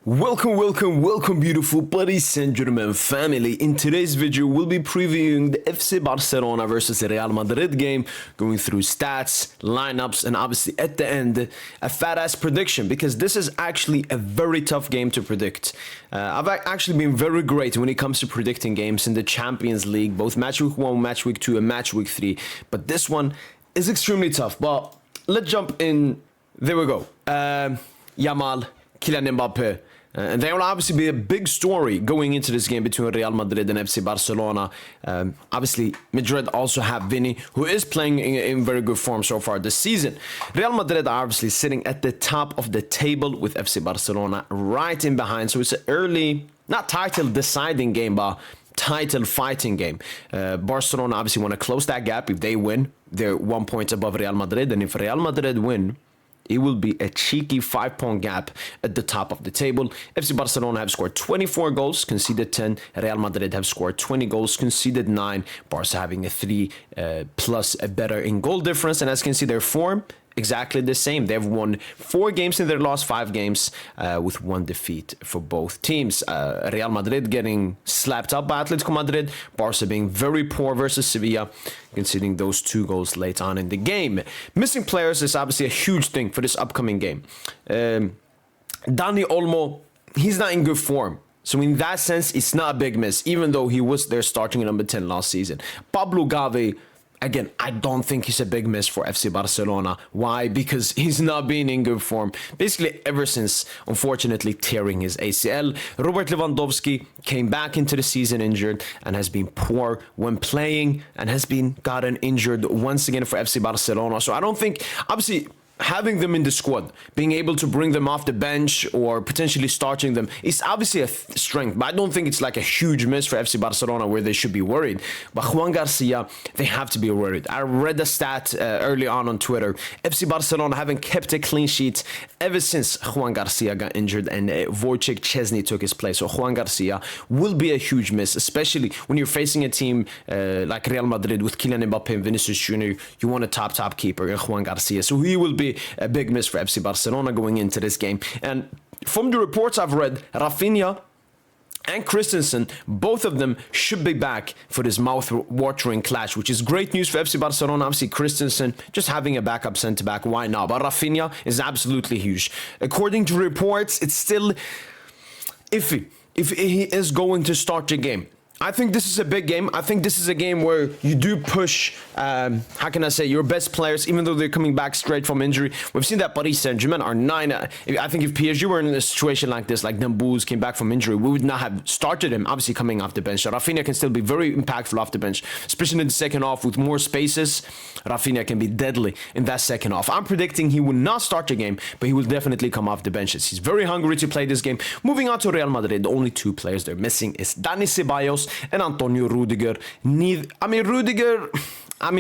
Welcome beautiful Paris Saint-Germain family. In today's video, we'll be previewing the FC Barcelona versus the Real Madrid game, going through stats, lineups, and obviously at the end, a fat-ass prediction, because this is actually a very tough game to predict. I've actually been very great when it comes to predicting games in the Champions League, both match week 1, match week 2, and match week 3, but this one is extremely tough. But let's jump in. There we go. Yamal, Kylian Mbappe. And there will obviously be a big story going into this game between Real Madrid and FC Barcelona. Obviously, Madrid also have Vini, who is playing in very good form so far this season. Real Madrid are obviously sitting at the top of the table with FC Barcelona right in behind. So it's an early, not title deciding game, but title fighting game. Barcelona obviously want to close that gap. If they win, they're 1 point above Real Madrid. And if Real Madrid win, it will be a cheeky 5-point gap at the top of the table. FC Barcelona have scored 24 goals, conceded 10. Real Madrid have scored 20 goals, conceded 9. Barca having a 3 plus a better in goal difference. And as you can see, their form exactly the same. They've won 4 games in their last 5 games with 1 defeat for both teams. Real Madrid getting slapped up by Atletico Madrid. Barca being very poor versus Sevilla, conceding those 2 goals late on in the game. Missing players is obviously a huge thing for this upcoming game. Dani Olmo, he's not in good form. So in that sense, it's not a big miss, even though he was their starting number 10 last season. Pablo Gavi, again, I don't think he's a big miss for FC Barcelona. Why? Because he's not been in good form, basically ever since, unfortunately, tearing his ACL. Robert Lewandowski came back into the season injured and has been poor when playing and has been gotten injured once again for FC Barcelona. So I don't think, obviously, having them in the squad, being able to bring them off the bench or potentially starting them is obviously a strength, but I don't think it's like a huge miss for FC Barcelona where they should be worried. But Juan Garcia, they have to be worried. I read the stat early on Twitter. FC Barcelona haven't kept a clean sheet ever since Juan Garcia got injured and Wojciech Szczesny took his place. So Juan Garcia will be a huge miss, especially when you're facing a team like Real Madrid with Kylian Mbappe and Vinicius Jr. You want a top keeper, Juan Garcia. So he will be a big miss for FC Barcelona going into this game. And from the reports I've read, Rafinha and Christensen, both of them should be back for this mouth-watering clash, which is great news for FC Barcelona. Obviously, Christensen just having a backup centre-back, why not? But Rafinha is absolutely huge. According to reports, it's still iffy if he is going to start the game. I think this is a big game. I think this is a game where you do push, how can I say, your best players, even though they're coming back straight from injury. We've seen that Paris Saint-Germain are 9. I think if PSG were in a situation like this, like Dembouz came back from injury, we would not have started him, obviously coming off the bench. So Rafinha can still be very impactful off the bench, especially in the second half with more spaces. Rafinha can be deadly in that second half. I'm predicting he will not start the game, but he will definitely come off the benches. He's very hungry to play this game. Moving on to Real Madrid, the only 2 players they're missing is Dani Ceballos and Antonio Rudiger. Rudiger,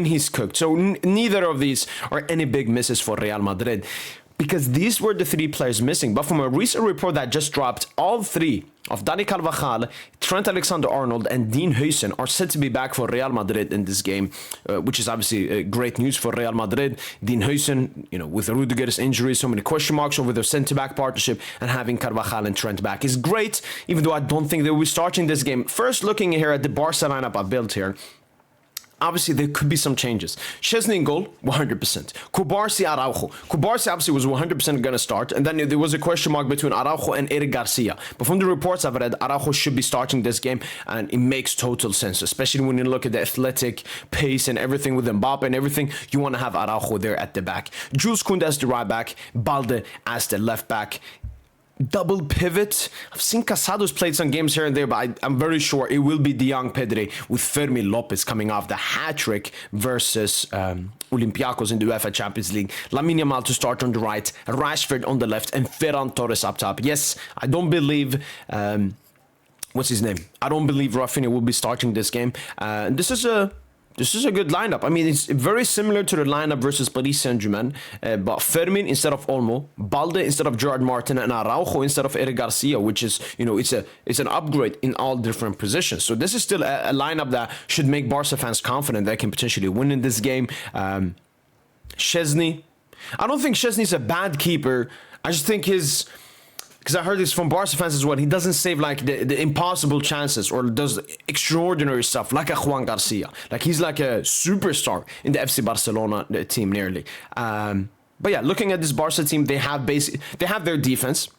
he's cooked. So neither of these are any big misses for Real Madrid, because these were the 3 players missing. But from a recent report that just dropped, all 3 of Dani Carvajal, Trent Alexander-Arnold, and Dean Huijsen are set to be back for Real Madrid in this game, which is obviously great news for Real Madrid. Dean Huijsen, with Rudiger's injury, so many question marks over their centre-back partnership, and having Carvajal and Trent back is great, even though I don't think they will be starting this game. First, looking here at the Barca lineup I built here, obviously, there could be some changes. Szczesny in goal, 100%. Cubarsí, Araujo. Cubarsí obviously was 100% going to start, and then there was a question mark between Araujo and Eric Garcia. But from the reports I've read, Araujo should be starting this game, and it makes total sense, especially when you look at the athletic pace and everything with Mbappe and everything. You want to have Araujo there at the back. Jules Koundé as the right back, Balde as the left back. Double pivot. I've seen Casados played some games here and there, but I'm very sure it will be De Jong Pedri with Fermi Lopez coming off the hat-trick versus Olympiacos in the UEFA Champions League. Lamine Yamal to start on the right, Rashford on the left, and Ferran Torres up top. Yes, I don't believe... what's his name? I don't believe Rafinha will be starting this game. This is a good lineup. It's very similar to the lineup versus Paris Saint-Germain, but Fermin instead of Olmo, Balde instead of Gerard Martin, and Araujo instead of Eric Garcia, which is, it's an upgrade in all different positions. So this is still a lineup that should make Barca fans confident they can potentially win in this game. Szczesny, I don't think Szczesny's a bad keeper. I just think his because I heard this from Barca fans as well, he doesn't save like the impossible chances or does extraordinary stuff like a Juan Garcia. Like he's like a superstar in the FC Barcelona team nearly. But yeah, looking at this Barca team, they have their defense.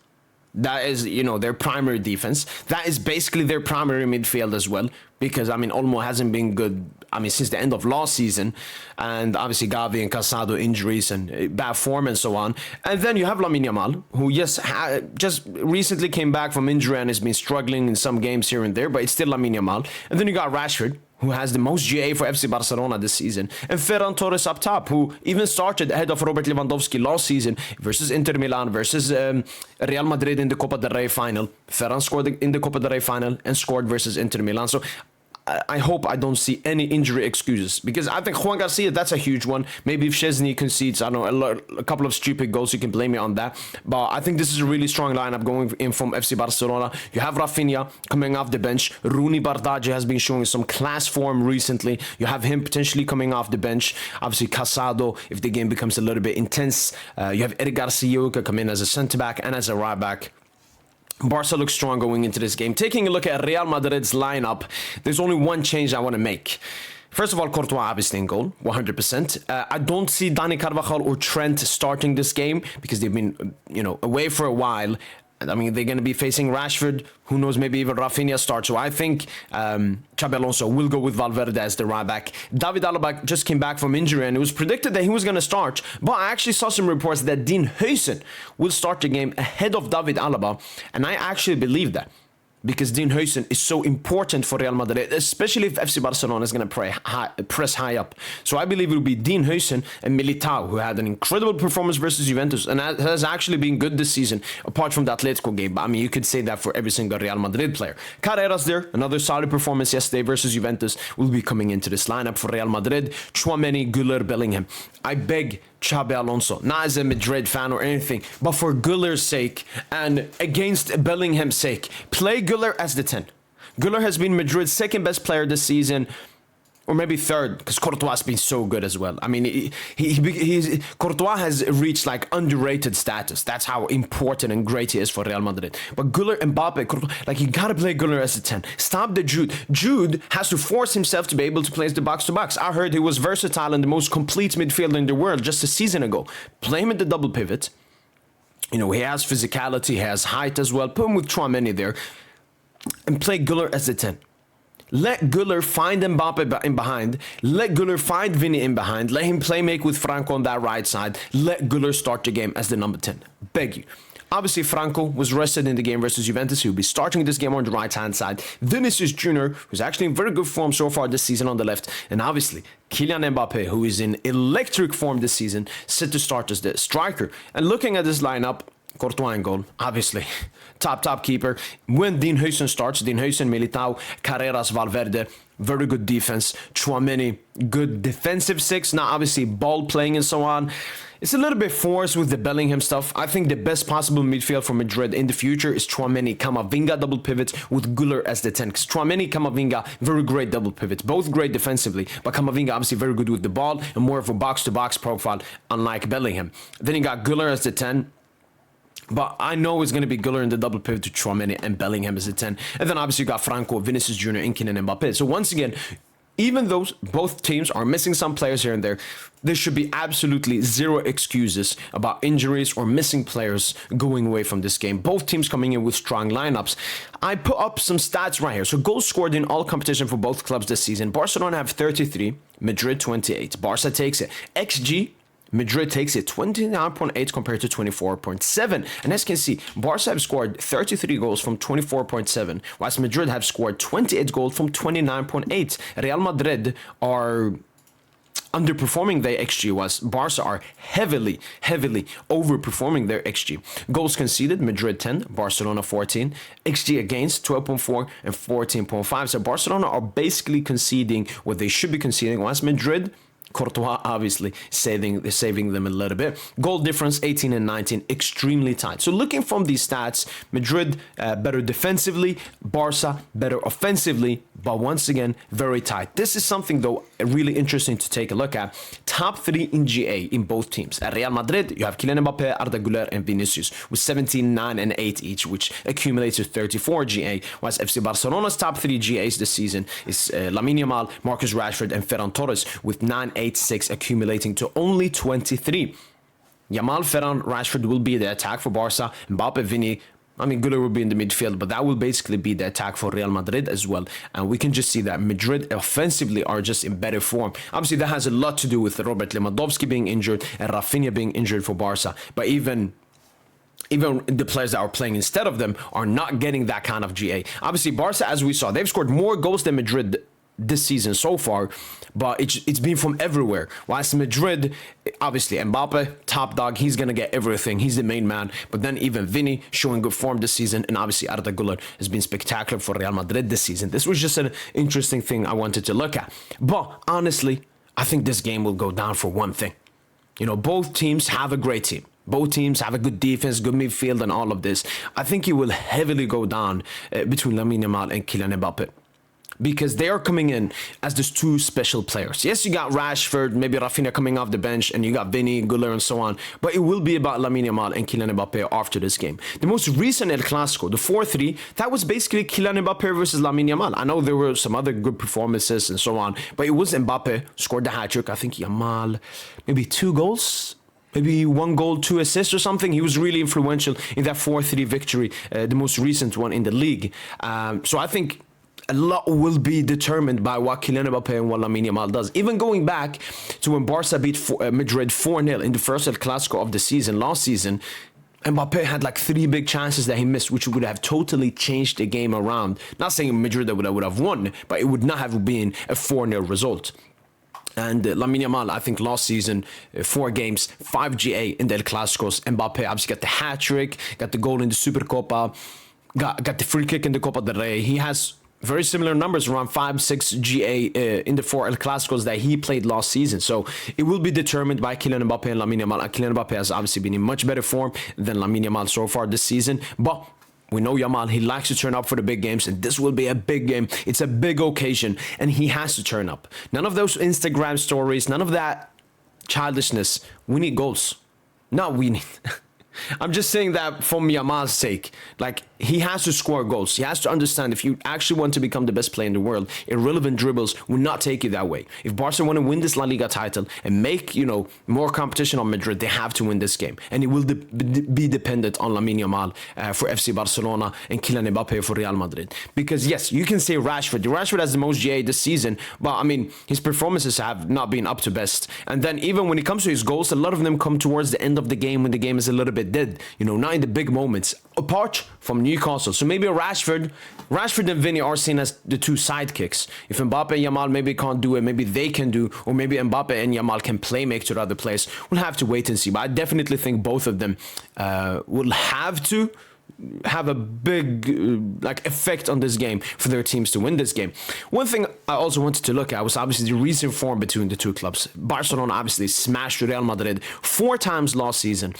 That is, you know, their primary defense. That is basically their primary midfield as well. Because, I mean, Olmo hasn't been good, I mean, since the end of last season. And obviously Gavi and Casado injuries and bad form and so on. And then you have Lamine Yamal, who, yes, just recently came back from injury and has been struggling in some games here and there. But it's still Lamine Yamal. And then you got Rashford, who has the most GA for FC Barcelona this season, and Ferran Torres up top, who even started ahead of Robert Lewandowski last season versus Inter Milan, versus Real Madrid in the Copa del Rey final. Ferran scored in the Copa del Rey final and scored versus Inter Milan. So I hope I don't see any injury excuses, because I think Juan Garcia, that's a huge one. Maybe if Szczesny concedes, I don't know, a couple of stupid goals, you can blame me on that. But I think this is a really strong lineup going in from FC Barcelona. You have Rafinha coming off the bench. Rooney Bardghji has been showing some class form recently. You have him potentially coming off the bench. Obviously, Casado, if the game becomes a little bit intense. You have Eric Garcia come in as a centre-back and as a right-back. Barca looks strong going into this game. Taking a look at Real Madrid's lineup, there's only one change I want to make. First of all, Courtois obviously in goal, 100%. I don't see Dani Carvajal or Trent starting this game because they've been, you know, away for a while. I mean, they're going to be facing Rashford. Who knows, maybe even Rafinha starts. So I think Xabi Alonso will go with Valverde as the right back. David Alaba just came back from injury, and it was predicted that he was going to start. But I actually saw some reports that Dean Huijsen will start the game ahead of David Alaba. And I actually believe that, because Dean Huijsen is so important for Real Madrid, especially if FC Barcelona is going to press high up. So I believe it will be Dean Huijsen and Militao, who had an incredible performance versus Juventus and has actually been good this season, apart from the Atletico game. But I mean, you could say that for every single Real Madrid player. Carreras there, another solid performance yesterday versus Juventus, will be coming into this lineup for Real Madrid. Tchouaméni, Güler, Bellingham. I beg Xabi Alonso, not as a Madrid fan or anything, but for Güller's sake and against Bellingham's sake, play Güler as the 10. Güler has been Madrid's second best player this season, or maybe third, because Courtois has been so good as well. I mean, Courtois has reached like underrated status. That's how important and great he is for Real Madrid. But Güler, Mbappe, Courtois, like, you gotta play Güler as a 10. Stop the Jude. Jude has to force himself to be able to place the box-to-box. I heard he was versatile and the most complete midfielder in the world just a season ago. Play him in the double pivot. You know, he has physicality, he has height as well. Put him with Tchouaméni there. And play Güler as a 10. Let Güler find Mbappe in behind. Let Güler find Vini in behind. Let him play make with Franco on that right side. Let Güler start the game as the number 10. Beg you. Obviously, Franco was rested in the game versus Juventus. He'll be starting this game on the right-hand side. Vinicius Jr., who's actually in very good form so far this season on the left. And obviously, Kylian Mbappe, who is in electric form this season, set to start as the striker. And looking at this lineup, Courtois in goal, obviously. Top keeper. When Dean Huijsen starts, Dean Huijsen, Militao, Carreras, Valverde, very good defense. Tchouaméni, good defensive six. Now, obviously, ball playing and so on. It's a little bit forced with the Bellingham stuff. I think the best possible midfield for Madrid in the future is Tchouaméni, Camavinga double pivots with Güler as the 10. Because Tchouaméni, Camavinga, very great double pivots. Both great defensively, but Camavinga obviously very good with the ball and more of a box-to-box profile, unlike Bellingham. Then you got Güler as the 10. But I know it's going to be Güler in the double pivot to Tchouaméni and Bellingham as a 10. And then obviously you got Franco, Vinicius Jr., and Kylian Mbappe. So once again, even though both teams are missing some players here and there should be absolutely zero excuses about injuries or missing players going away from this game. Both teams coming in with strong lineups. I put up some stats right here. So goals scored in all competition for both clubs this season. Barcelona have 33, Madrid 28. Barca takes it. XG, Madrid takes it 29.8 compared to 24.7. And as you can see, Barca have scored 33 goals from 24.7, whilst Madrid have scored 28 goals from 29.8. Real Madrid are underperforming their XG, whilst Barca are heavily overperforming their XG. Goals conceded, Madrid 10, Barcelona 14. XG against, 12.4 and 14.5. So Barcelona are basically conceding what they should be conceding, whilst Madrid Courtois obviously saving them a little bit. Goal difference 18 and 19, extremely tight. So looking from these stats, Madrid better defensively, Barca better offensively, but once again, very tight. This is something though really interesting to take a look at. Top 3 in GA in both teams. At Real Madrid, you have Kylian Mbappe, Arda Güler, and Vinicius with 17, 9, and 8 each, which accumulates to 34 GA. Whilst FC Barcelona's top 3 GAs this season is Lamine Yamal, Marcus Rashford, and Ferran Torres with 9, 8, 6 accumulating to only 23. Yamal, Ferran, Rashford will be the attack for Barca. Mbappe, Vini, Güler will be in the midfield, but that will basically be the attack for Real Madrid as well. And we can just see that Madrid offensively are just in better form. Obviously, that has a lot to do with Robert Lewandowski being injured and Rafinha being injured for Barca. But even the players that are playing instead of them are not getting that kind of GA. Obviously, Barca, as we saw, they've scored more goals than Madrid this season so far, but it's been from everywhere. Whilst Madrid, obviously Mbappe, top dog, he's gonna get everything. He's the main man. But then even Vini showing good form this season, and obviously Arda Güler has been spectacular for Real Madrid this season. This was just an interesting thing I wanted to look at. But honestly, I think this game will go down for one thing. You know, both teams have a great team. Both teams have a good defense, good midfield, and all of this. I think it will heavily go down between Lamine Yamal and Kylian Mbappe, because they are coming in as these two special players. Yes, you got Rashford, maybe Rafinha coming off the bench, and you got Vini, Güler, and so on. But it will be about Lamine Yamal and Kylian Mbappe after this game. The most recent El Clasico, the 4-3, that was basically Kylian Mbappe versus Lamine Yamal. I know there were some other good performances and so on, but it was Mbappe scored the hat-trick. I think Yamal, maybe 2 goals? Maybe 1 goal, 2 assists or something. He was really influential in that 4-3 victory, the most recent one in the league. So I think a lot will be determined by what Kylian Mbappe and what Lamine Yamal does. Even going back to when Barca beat Madrid 4-0 in the first El Clasico of the season, last season, Mbappe had like 3 big chances that he missed, which would have totally changed the game around. Not saying Madrid would have won, but it would not have been a 4-0 result. And Lamine Yamal, I think last season, 4 games, 5 GA in the El Clasicos. Mbappe obviously got the hat-trick, got the goal in the Supercopa, got the free kick in the Copa del Rey. He has very similar numbers, around 5, 6 GA in the 4 El Clasicos that he played last season. So it will be determined by Kylian Mbappe and Lamine Yamal. Kylian Mbappe has obviously been in much better form than Lamine Yamal so far this season. But we know Yamal, he likes to turn up for the big games, and this will be a big game. It's a big occasion, and he has to turn up. None of those Instagram stories, none of that childishness. We need goals. Not we need... I'm just saying that for Yamal's sake. Like, he has to score goals. He has to understand, if you actually want to become the best player in the world, irrelevant dribbles will not take you that way. If Barca want to win this La Liga title and make, more competition on Madrid, they have to win this game. And it will be dependent on Lamine Yamal for FC Barcelona and Kylian Mbappe for Real Madrid. Because yes, you can say Rashford. Rashford has the most GA this season, but his performances have not been up to best. And then even when it comes to his goals, a lot of them come towards the end of the game when the game is a little bit dead. Not in the big moments. Apart from Newcastle. So maybe Rashford and Vini are seen as the 2 sidekicks. If Mbappe and Yamal maybe can't do it, maybe they can do, or maybe Mbappe and Yamal can play make to the other players. We'll have to wait and see. But I definitely think both of them will have to have a big effect on this game for their teams to win this game. One thing I also wanted to look at was obviously the recent form between the 2 clubs. Barcelona obviously smashed Real Madrid 4 times last season.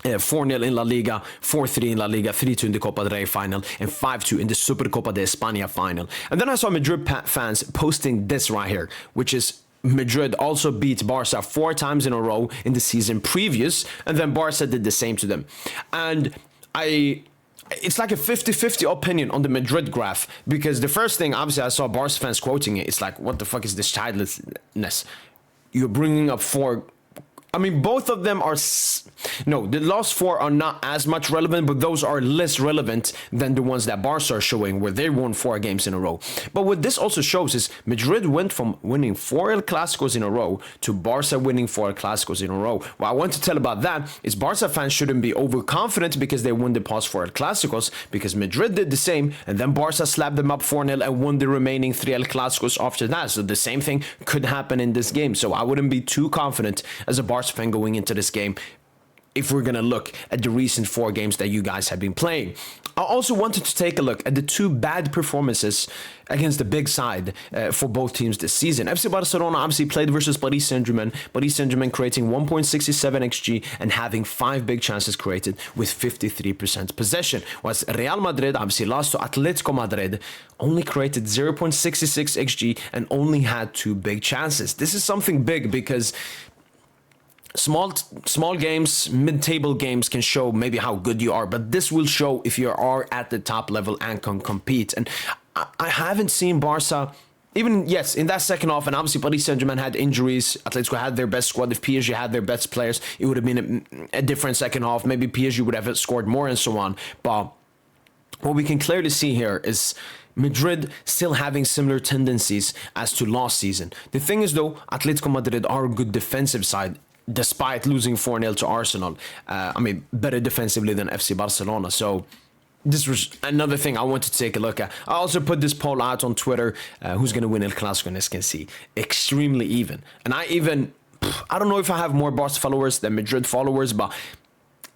4-0 in La Liga, 4-3 in La Liga, 3-2 in the Copa del Rey final, and 5-2 in the Supercopa de España final. And then I saw Madrid fans posting this right here, which is Madrid also beat Barca 4 times in a row in the season previous, and then Barca did the same to them. And it's like a 50-50 opinion on the Madrid graph, because the first thing, obviously, I saw Barca fans quoting it. It's like, what the fuck is this childlessness? You're bringing up 4... both of them are... No, the last 4 are not as much relevant, but those are less relevant than the ones that Barca are showing, where they won 4 games in a row. But what this also shows is Madrid went from winning 4 El Clasicos in a row to Barca winning 4 El Clasicos in a row. What I want to tell about that is Barca fans shouldn't be overconfident because they won the past 4 El Clasicos, because Madrid did the same, and then Barca slapped them up 4-0 and won the remaining 3 El Clasicos after that. So the same thing could happen in this game. So I wouldn't be too confident as a Barca fan going into this game. if we're going to look at the recent 4 games that you guys have been playing. I also wanted to take a look at the 2 bad performances against the big side for both teams this season. FC Barcelona obviously played versus Paris Saint-Germain. Paris Saint-Germain creating 1.67 XG and having 5 big chances created with 53% possession. Whilst Real Madrid obviously lost to Atletico Madrid, only created 0.66 XG and only had 2 big chances. This is something big because small games, mid-table games can show maybe how good you are, but this will show if you are at the top level and can compete. And I haven't seen Barca, even, yes, in that second half, and obviously Paris Saint-Germain had injuries, Atletico had their best squad. If PSG had their best players, it would have been a different second half. Maybe PSG would have scored more and so on. But what we can clearly see here is Madrid still having similar tendencies as to last season. The thing is, though, Atletico Madrid are a good defensive side, despite losing 4-0 to Arsenal. I mean, better defensively than FC Barcelona. So this was another thing I wanted to take a look at. I also put this poll out on Twitter. Who's going to win El Clasico? And as you can see, extremely even. And I don't know if I have more Barca followers than Madrid followers, but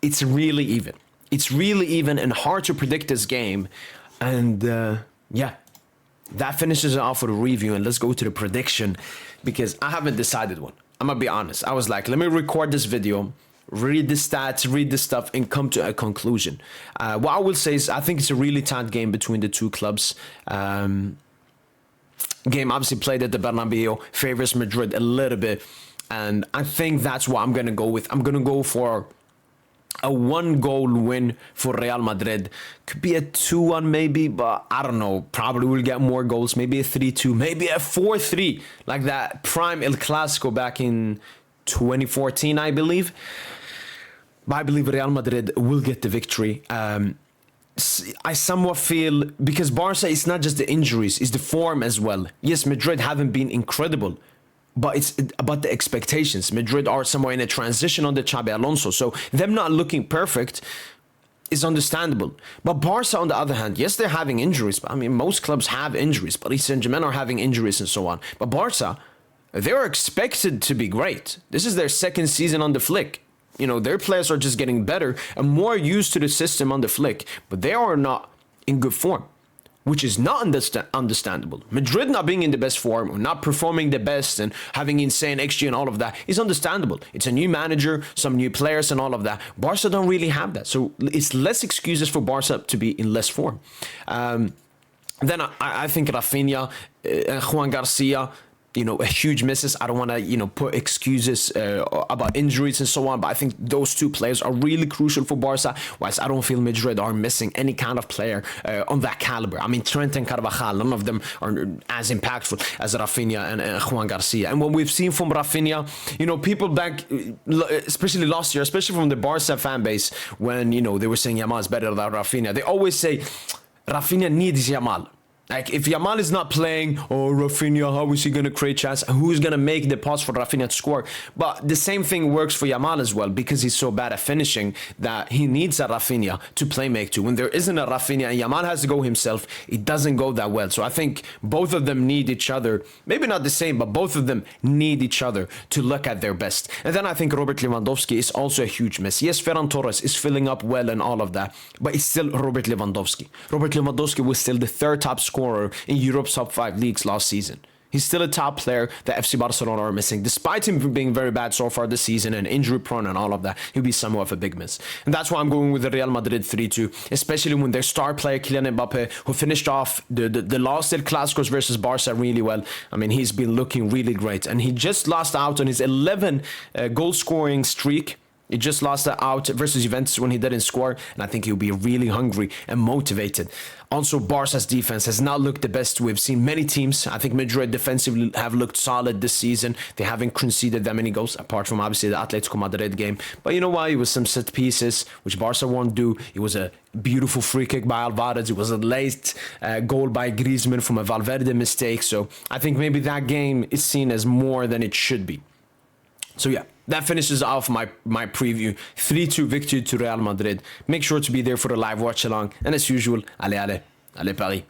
it's really even. It's really even and hard to predict this game. And yeah, that finishes it off with a review. And let's go to the prediction because I haven't decided one. I'm gonna be honest. I was like, let me record this video, read the stats, read the stuff, and come to a conclusion. What I will say is I think it's a really tight game between the 2 clubs. Game obviously played at the Bernabeu, favors Madrid a little bit. And I think that's what I'm going to go with. I'm going to go for a 1-goal win for Real Madrid. Could be a 2-1 maybe, but I don't know. Probably will get more goals. Maybe a 3-2, maybe a 4-3, like that prime El Clasico back in 2014, I believe. But I believe Real Madrid will get the victory. I somewhat feel, because Barca is not just the injuries, it's the form as well. Yes, Madrid haven't been incredible, but it's about the expectations. Madrid are somewhere in a transition under Xabi Alonso, so them not looking perfect is understandable. But Barca, on the other hand, yes, they're having injuries. But I mean, most clubs have injuries. Paris Saint-Germain are having injuries and so on. But Barca, they're expected to be great. This is their 2nd season on the flick. You know, their players are just getting better and more used to the system on the flick. But they are not in good form, which is not understandable. Madrid not being in the best form or not performing the best and having insane XG and all of that is understandable. It's a new manager, some new players and all of that. Barca don't really have that. So it's less excuses for Barca to be in less form. Then I think Rafinha, Juan Garcia, you know, huge misses. I don't want to, you know, put excuses about injuries and so on, but I think those 2 players are really crucial for Barca, whilst I don't feel Madrid are missing any kind of player on that caliber. I mean, Trent and Carvajal, none of them are as impactful as Rafinha and Juan Garcia. And what we've seen from Rafinha, you know, people back, especially last year, especially from the Barca fan base, when, you know, they were saying Yamal is better than Rafinha, they always say Rafinha needs Yamal. Like, if Yamal is not playing, oh, Rafinha, how is he going to create chance? Who's going to make the pass for Rafinha to score? But the same thing works for Yamal as well, because he's so bad at finishing that he needs a Rafinha to play make to. When there isn't a Rafinha and Yamal has to go himself, it doesn't go that well. So I think both of them need each other. Maybe not the same, but both of them need each other to look at their best. And then I think Robert Lewandowski is also a huge miss. Yes, Ferran Torres is filling up well and all of that, but it's still Robert Lewandowski. Robert Lewandowski was still the 3rd top scorer in Europe's top 5 leagues last season. He's still a top player that FC Barcelona are missing. Despite him being very bad so far this season and injury prone and all of that, he'll be somewhat of a big miss. And that's why I'm going with the Real Madrid 3-2, especially when their star player Kylian Mbappe, who finished off the last El Clasicos versus Barca really well. I mean, he's been looking really great. And he just lost out on his 11 goal scoring streak. He just lost out versus Juventus when he didn't score, and I think he'll be really hungry and motivated. Also, Barca's defense has not looked the best we've seen many teams. I think Madrid defensively have looked solid this season. They haven't conceded that many goals, apart from obviously the Atletico Madrid game. But you know what? It was some set pieces, which Barca won't do. It was a beautiful free kick by Alvarez. It was a late goal by Griezmann from a Valverde mistake. So I think maybe that game is seen as more than it should be. So yeah, that finishes off my preview. 3-2 victory to Real Madrid. Make sure to be there for the live watch along. And as usual, allez Paris.